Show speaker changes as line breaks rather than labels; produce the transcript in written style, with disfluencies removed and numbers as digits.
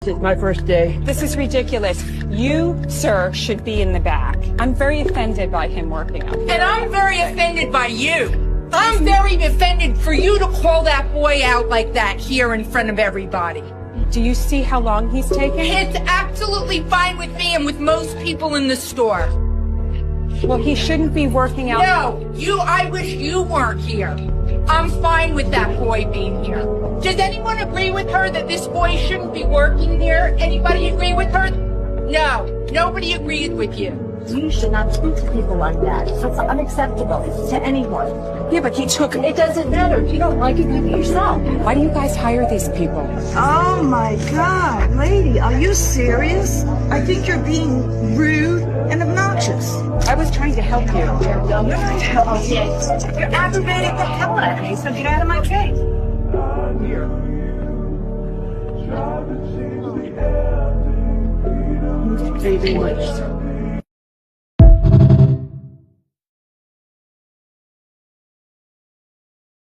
It's my first day.
This is ridiculous. You, sir, should be in the back. I'm very offended by him working up here.
And I'm very offended by you. I'm very offended for you to call that boy out like that here in front of everybody.
Do you see how long he's taking?
It's absolutely fine with me and with most people in the store.
Well, he shouldn't be working out.
No, I wish you weren't here. I'm fine with that boy being here. Does anyone agree with her that this boy shouldn't be working here? Anybody agree with her? No, nobody agrees with you.
You should not speak to people like that. It's unacceptable to anyone.
Yeah, but he took...
It doesn't matter. If you don't like it, do it yourself.
Why do you guys hire these people?
Oh my God, lady, are you serious? I think you're being rude and obnoxious.
I was trying to help you.
You're aggravating the hell out of me, so get out of my face.
Anything much.